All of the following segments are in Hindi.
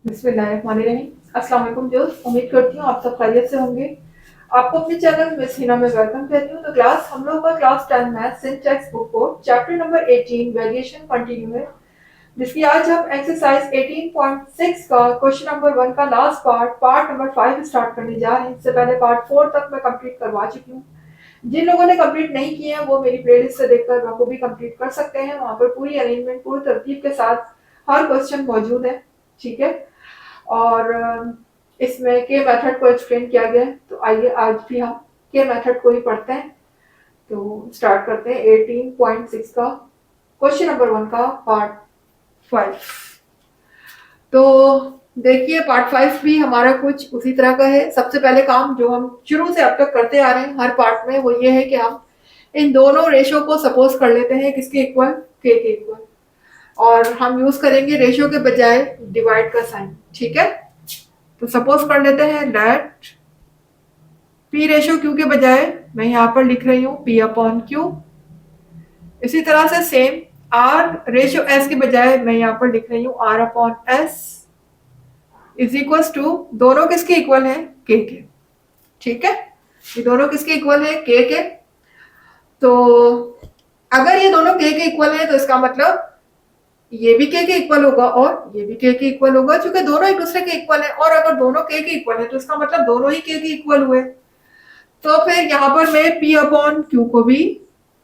बिस्मिल्लाहिर्रहमानिर्रहीम। अस्सलाम वालेकुम दोस्त, उम्मीद करती हूँ आप सब खैरियत से होंगे। आपको अपने चैनल मिस हिना में वेलकम कहती हूँ। तो क्लास हम लोग का क्लास 10 मैथ सिंटैक्स बुक को चैप्टर नंबर 18 वेरिएशन कंटिन्यू है, जिसकी आज हम एक्सरसाइज 18.6 का क्वेश्चन नंबर 1 का लास्ट पार्ट नंबर 5 स्टार्ट करने जा रहे हैं। इससे पहले पार्ट 4 तक मैं कंप्लीट करवा चुकी हूँ। जिन लोगों ने कंप्लीट नहीं किए हैं वो मेरी प्लेलिस्ट से देखकर वो भी कंप्लीट कर सकते हैं। वहां पर पूरी अरेंजमेंट पूरी तरतीब के साथ हर क्वेश्चन मौजूद है। ठीक है। और इसमें के मेथड को एक्सप्लेन किया गया है। तो आइए आज भी हम के मेथड को ही पढ़ते हैं। तो स्टार्ट करते हैं 18.6 का क्वेश्चन नंबर 1 का पार्ट 5। तो देखिए पार्ट 5 भी हमारा कुछ उसी तरह का है। सबसे पहले काम जो हम शुरू से अब तक करते आ रहे हैं हर पार्ट में वो ये है कि हम इन दोनों रेशो को सपोज कर लेते हैं किसके इक्वल, के इक्वल, और हम यूज करेंगे रेशो के बजाय डिवाइड का साइन। ठीक है। तो सपोज कर लेते हैं लेट पी रेशो क्यू के बजाय मैं यहां पर लिख रही हूं पी अपॉन क्यू। इसी तरह से सेम आर रेशो एस के बजाय मैं यहां पर लिख रही हूं R upon S is equal to, दोनों किसके इक्वल है, के। ठीक है। ये दोनों किसके इक्वल है, के। तो अगर ये दोनों के इक्वल है तो इसका मतलब ये भी के इक्वल होगा और ये भी के इक्वल होगा, क्योंकि दोनों एक दूसरे के इक्वल है। और अगर दोनों के इक्वल है तो इसका मतलब दोनों ही के इक्वल हुए। तो फिर यहां पर मैं P अपॉन क्यू को भी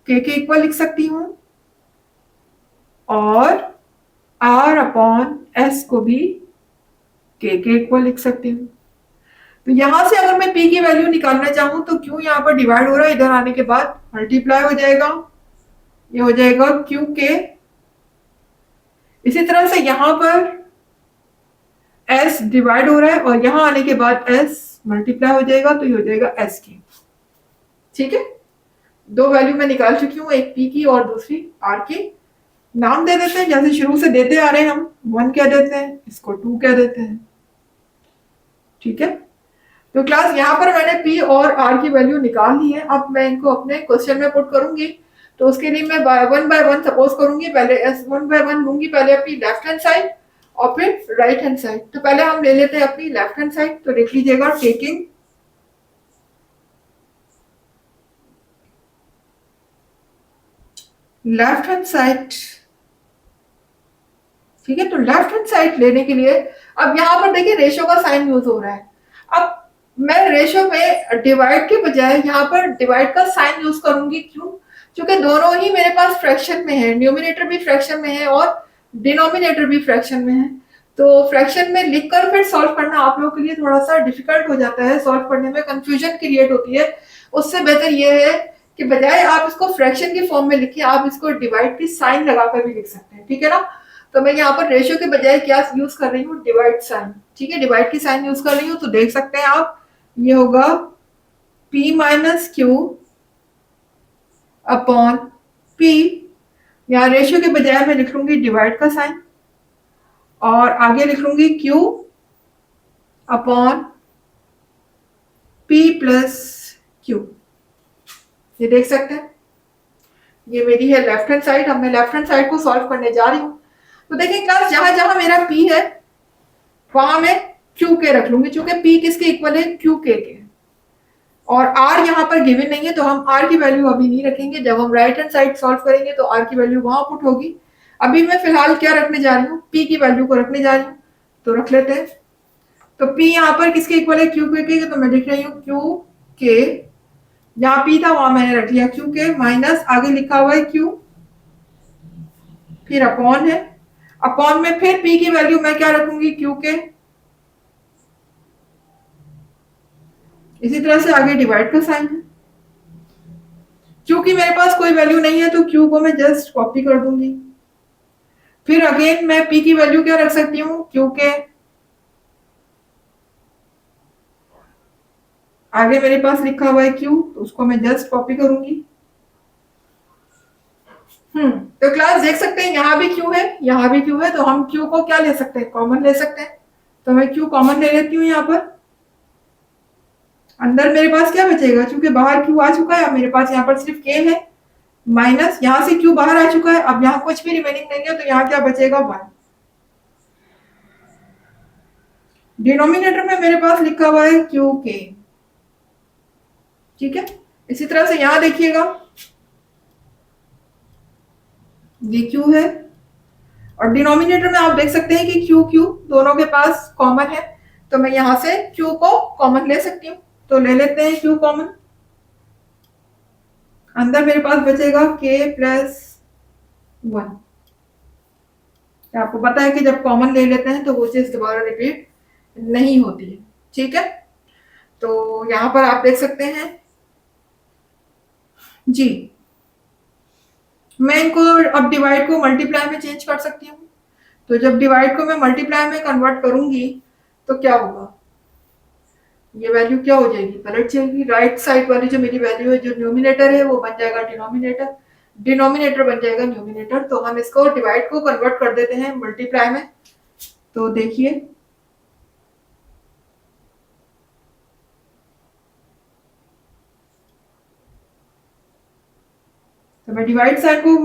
के इक्वल लिख सकती हूं और R अपॉन S को भी के इक्वल लिख सकती हूँ। तो यहां से अगर मैं P की वैल्यू निकालना चाहूं तो क्यू यहां पर डिवाइड हो रहा है, इधर आने के बाद मल्टीप्लाई हो जाएगा, ये हो जाएगा क्यू के। इसी तरह से यहां पर S डिवाइड हो रहा है और यहां आने के बाद S मल्टीप्लाई हो जाएगा, तो ये हो जाएगा S की। ठीक है। दो वैल्यू मैं निकाल चुकी हूँ, एक P की और दूसरी R की। नाम दे देते हैं जैसे शुरू से देते आ रहे हैं, हम 1 कह देते हैं, इसको 2 कह देते हैं। ठीक है। तो क्लास यहाँ पर मैंने P और R की वैल्यू निकाल ली है। अब मैं इनको अपने क्वेश्चन में पुट करूंगी। तो उसके लिए मैं वन बाय वन सपोज करूंगी, पहले वन बाय वन लूंगी, पहले अपनी लेफ्ट हैंड साइड और फिर राइट हैंड साइड। तो पहले हम ले लेते हैं अपनी लेफ्ट हैंड साइड। तो लिख लीजिएगा टेकिंग लेफ्ट हैंड साइड। ठीक है। तो लेफ्ट हैंड साइड लेने के लिए अब यहाँ पर देखिए रेशो का साइन यूज हो रहा है। अब मैं रेशो में डिवाइड के बजाय यहाँ पर डिवाइड का साइन यूज करूंगी। क्यों? क्योंकि दोनों ही मेरे पास फ्रैक्शन में है, न्यूमिनेटर भी फ्रैक्शन में है और डिनोमिनेटर भी फ्रैक्शन में है। तो फ्रैक्शन में लिखकर फिर सॉल्व करना आप लोगों के लिए थोड़ा सा डिफिकल्ट हो जाता है, सॉल्व करने में कंफ्यूजन क्रिएट होती है। उससे बेहतर यह है कि बजाय आप इसको फ्रैक्शन की फॉर्म में लिखिए, आप इसको डिवाइड की साइन लगाकर भी लिख सकते हैं। ठीक है ना। तो मैं यहाँ पर रेशियो के बजाय क्या यूज कर रही हूँ, डिवाइड साइन। ठीक है, डिवाइड की साइन यूज कर रही हूँ। तो देख सकते हैं आप, ये होगा P minus Q upon P। यहाँ रेशियो के बजाय मैं लिख लूंगी डिवाइड का साइन और आगे लिख लूंगी Q upon P plus Q। ये देख सकते हैं, ये मेरी है लेफ्ट हैंड साइड। अब मैं लेफ्ट हैंड साइड को सॉल्व करने जा रही हूँ। तो देखिए क्लास, जहां जहां मेरा P है वहां मैं क्यू के रख लूंगी, क्योंकि P किसके इक्वल है, क्यू के। और R यहाँ पर गिवन नहीं है तो हम R की वैल्यू अभी नहीं रखेंगे। जब हम राइट हैंड साइड सॉल्व करेंगे तो R की वैल्यू वहां पुट होगी। अभी मैं फिलहाल क्या रखने जा रही हूँ, P की वैल्यू को रखने जा रही हूँ। तो रख लेते हैं। तो P यहाँ पर किसके इक्वल है, क्यू के। तो मैं लिख रही हूँ क्यू के, जहां P था वहां मैंने रख लिया क्यू के, माइनस आगे लिखा हुआ है क्यू, फिर अपॉन है। अपॉन में फिर P की वैल्यू मैं क्या रखूंगी, क्यू के। इसी तरह से आगे डिवाइड का साइन है। क्योंकि मेरे पास कोई वैल्यू नहीं है तो क्यू को मैं जस्ट कॉपी कर दूंगी। फिर अगेन मैं P की वैल्यू क्या रख सकती हूँ, क्यू के। आगे मेरे पास लिखा हुआ है क्यू, तो उसको मैं जस्ट कॉपी करूंगी। तो क्लास देख सकते हैं यहाँ भी क्यू है, यहाँ भी क्यू है। तो हम क्यू को क्या ले सकते हैं, कॉमन ले सकते हैं। तो मैं क्यू कॉमन ले लेती हूँ। यहाँ पर अंदर मेरे पास क्या बचेगा, क्योंकि बाहर क्यू आ चुका है, अब मेरे पास यहाँ पर सिर्फ के है, माइनस यहाँ से क्यू बाहर आ चुका है। अब यहाँ कुछ भी रिमेनिंग नहीं है, तो यहाँ क्या बचेगा, 1। डिनोमिनेटर में मेरे पास लिखा हुआ है क्यू के, ठीक है। इसी तरह से यहां देखिएगा ये क्यू है, और डिनोमिनेटर में आप देख सकते हैं कि क्यू क्यू दोनों के पास कॉमन है, तो मैं यहां से क्यू को कॉमन ले सकती हूँ, तो ले लेते हैं क्यू कॉमन। अंदर मेरे पास बचेगा के प्लस 1। आपको पता है कि जब कॉमन ले लेते हैं तो वो चीज दोबारा रिपीट नहीं होती है, ठीक है। तो यहां पर आप देख सकते हैं जी, मैं इनको अब डिवाइड को मल्टीप्लाई में चेंज कर सकती हूँ। तो जब डिवाइड को मैं मल्टीप्लाई में कन्वर्ट करूंगी तो क्या होगा, ये वैल्यू क्या हो जाएगी, पलट जाएगी। राइट साइड वाली जो मेरी वैल्यू है, जो न्यूमिनेटर है, वो बन जाएगा डिनोमिनेटर, डिनोमिनेटर बन जाएगा न्यूमिनेटर। तो हम इसको डिवाइड को कन्वर्ट कर देते हैं मल्टीप्लाई में। तो देखिए तो मैं डिवाइड साइन को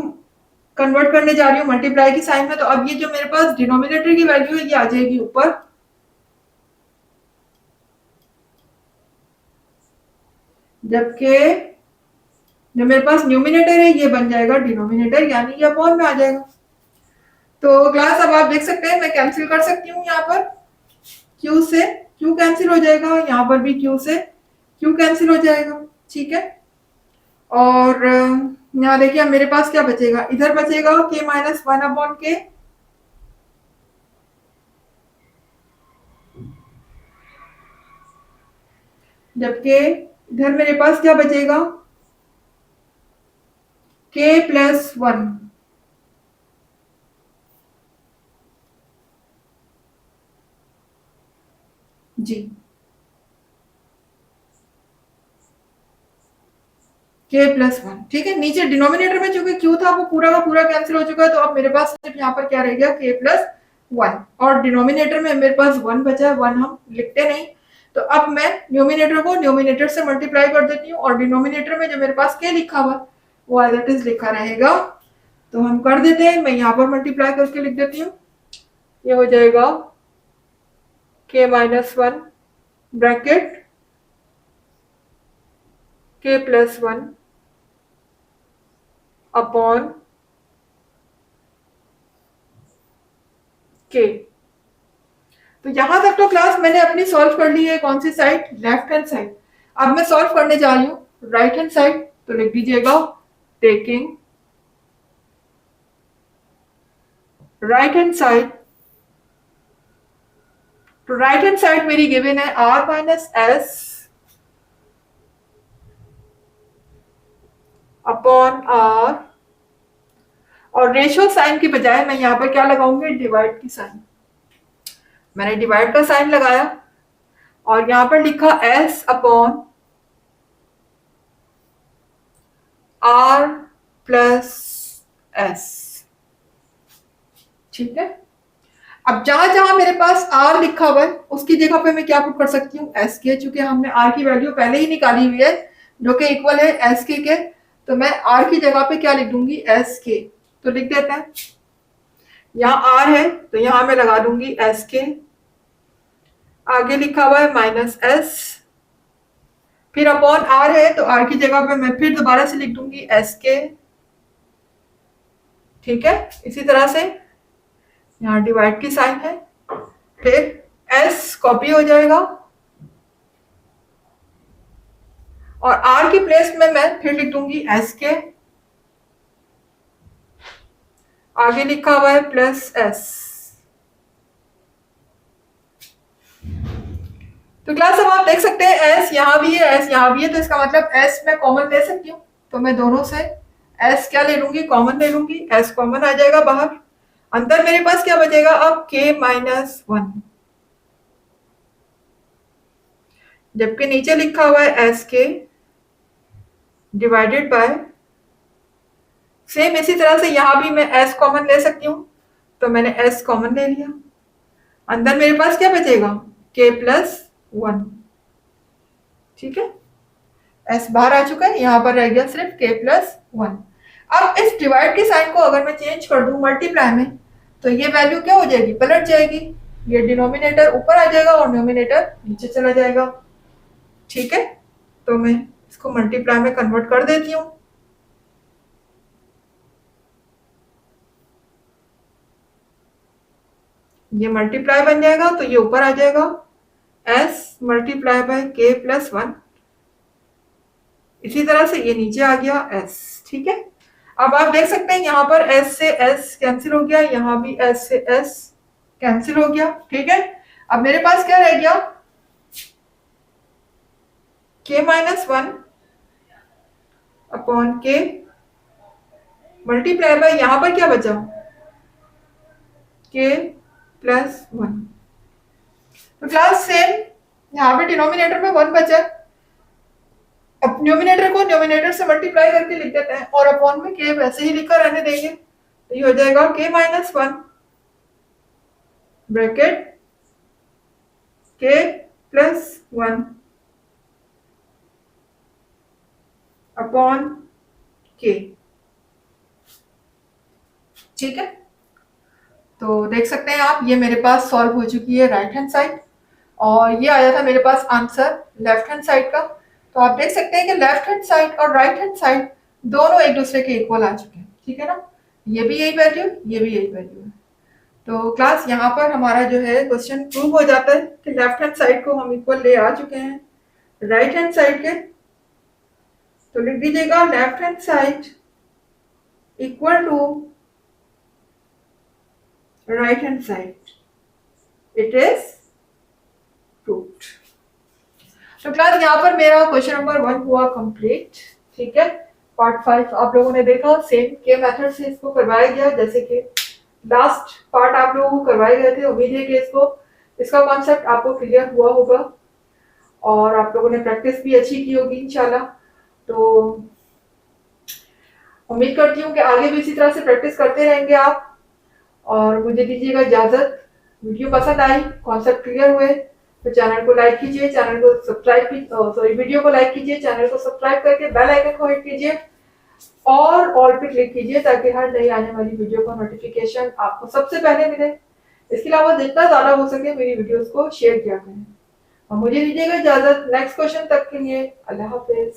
कन्वर्ट करने जा रही हूँ मल्टीप्लाई की साइन में। तो अब ये जो मेरे पास डिनोमिनेटर की वैल्यू है ये आ जाएगी ऊपर, जबकि जो मेरे पास न्यूमिनेटर है ये बन जाएगा डिनोमिनेटर, यानी ये अपॉन में आ जाएगा। तो क्लास अब आप देख सकते हैं मैं कैंसिल कर सकती हूँ, यहाँ पर क्यू से क्यू कैंसिल हो जाएगा, यहाँ पर भी क्यू से क्यू कैंसिल हो जाएगा, ठीक है। और यहाँ देखिए अब मेरे पास क्या बचेगा, इधर बचेगा के माइनस 1 अपॉन के, जबकि इधर मेरे पास क्या बचेगा, के प्लस 1। जी, के प्लस 1, ठीक है। नीचे डिनोमिनेटर में चूंकि क्यू था वो पूरा का पूरा कैंसिल हो चुका है, तो अब मेरे पास सिर्फ यहाँ पर क्या रह गया, के प्लस 1, और डिनोमिनेटर में मेरे पास 1 बचा है, 1 हम लिखते नहीं। तो अब मैं न्यूमिनेटर को न्यूमिनेटर से मल्टीप्लाई कर देती हूँ, और डिनोमिनेटर में जो मेरे पास के लिखा हुआ वो एज इट इज लिखा रहेगा। तो हम कर देते हैं, मैं यहाँ पर मल्टीप्लाई करके लिख देती हूँ, ये हो जाएगा के माइनस 1 ब्रैकेट के प्लस 1 अपॉन के। तो यहां तक तो क्लास मैंने अपनी सॉल्व कर ली है, कौन सी साइड, लेफ्ट हैंड साइड। अब मैं सॉल्व करने जा रही हूँ राइट हैंड साइड, तो लिख दीजिएगा टेकिंग राइट हैंड साइड। तो राइट हैंड साइड मेरी गिवन है r minus S upon r, और रेशियो साइन की बजाय मैं यहां पर क्या लगाऊंगी, डिवाइड की साइन। मैंने डिवाइड का साइन लगाया और यहां पर लिखा s upon r plus s, ठीक है। अब जहां जहां मेरे पास r लिखा हुआ है उसकी जगह पे मैं क्या पुट कर सकती हूँ, एस के, चूंकि हमने r की वैल्यू पहले ही निकाली हुई है जो कि इक्वल है एस के, तो मैं r की जगह पे क्या लिख दूंगी, एस के। तो लिख देते हैं, यहाँ r है तो यहां मैं लगा दूंगी एस के, आगे लिखा हुआ है माइनस एस, फिर अपॉन r है तो r की जगह पे मैं फिर दोबारा से लिख दूंगी एस के, ठीक है। इसी तरह से यहाँ डिवाइड की साइन है, फिर s कॉपी हो जाएगा और r की प्लेस में मैं फिर लिख दूंगी एस के, आगे लिखा हुआ है प्लस s। तो क्लास अब आप देख सकते हैं s यहाँ भी है, s यहाँ भी है, तो इसका मतलब s मैं कॉमन ले सकती हूँ। तो मैं दोनों से s क्या ले लूंगी, कॉमन ले लूंगी, s कॉमन आ जाएगा बाहर। अंतर मेरे पास क्या बचेगा अब, k माइनस 1, जबकि नीचे लिखा हुआ है एस के डिवाइडेड बाय, सेम इसी तरह से यहां भी मैं s कॉमन ले सकती हूँ, तो मैंने s कॉमन ले लिया। अंदर मेरे पास क्या बचेगा, k प्लस 1, ठीक है। s बाहर आ चुका है, यहां पर रह गया सिर्फ k प्लस 1। अब इस डिवाइड के साइन को अगर मैं चेंज कर दूं मल्टीप्लाई में, तो ये वैल्यू क्या हो जाएगी, पलट जाएगी। ये डिनोमिनेटर ऊपर आ जाएगा और न्यूमिनेटर नीचे चला जाएगा। ठीक है, तो मैं इसको मल्टीप्लाई में कन्वर्ट कर देती हूँ। ये मल्टीप्लाई बन जाएगा तो ये ऊपर आ जाएगा s multiply by k plus 1। इसी तरह से ये नीचे आ गया s। ठीक है, अब आप देख सकते हैं यहाँ पर s से s कैंसिल हो गया, यहाँ भी s से s कैंसिल हो गया। ठीक है, अब मेरे पास क्या रह गया, k minus 1 upon k multiply by यहाँ पर क्या बचा, k प्लस 1। तो क्लास सेम यहाँ पे डिनोमिनेटर में 1 बचा, अब न्यूमिनेटर को न्यूमिनेटर से मल्टीप्लाई करके लिख देते हैं और अपॉन में k वैसे ही लिखकर रहने देंगे। तो ये हो जाएगा k minus 1 bracket k plus 1 upon k। ठीक है, तो देख सकते हैं आप, ये मेरे पास सॉल्व हो चुकी है राइट हैंड साइड और ये आया था मेरे पास आंसर लेफ्ट हैंड साइड का। तो आप देख सकते हैं कि लेफ्ट हैंड साइड और राइट हैंड साइड दोनों एक दूसरे के इक्वल आ चुके हैं। ठीक है ना, ये भी यही वैल्यू, ये भी यही वैल्यू है। तो क्लास यहाँ पर हमारा जो है क्वेश्चन प्रूव हो जाता है कि लेफ्ट हैंड साइड को हम इक्वल ले आ चुके हैं राइट हैंड साइड के। तो लिख दीजिएगा left hand side equal to right hand side, it is proved. तो क्लास यहाँ पर मेरा क्वेश्चन नंबर 1 हुआ कंप्लीट। ठीक है, पार्ट 5 आप लोगों ने देखा, सेम के मेथड से इसको करवाया गया जैसे कि लास्ट पार्ट आप लोगों को करवाए गए थे। उम्मीद है कि इसका कॉन्सेप्ट आपको क्लियर हुआ होगा और आप लोगों ने प्रैक्टिस भी अच्छी की होगी इंशाल्लाह। तो उम्मीद करती हूँ कि आगे भी इसी तरह से प्रैक्टिस करते रहेंगे आप, और मुझे दीजिएगा इजाजत। वीडियो पसंद आई, कॉन्सेप्ट क्लियर हुए तो चैनल को लाइक कीजिए, चैनल को सब्सक्राइब वीडियो को लाइक कीजिए, चैनल को सब्सक्राइब करके बेल आइकन को हिट कीजिए और ऑल पे क्लिक कीजिए ताकि हर नई आने वाली वीडियो का नोटिफिकेशन आपको सबसे पहले मिले। इसके अलावा जितना ज्यादा हो सके मेरी वीडियोस को शेयर किया करें और मुझे दीजिएगा इजाजत। नेक्स्ट क्वेश्चन तक के लिए अल्लाह हाफिज।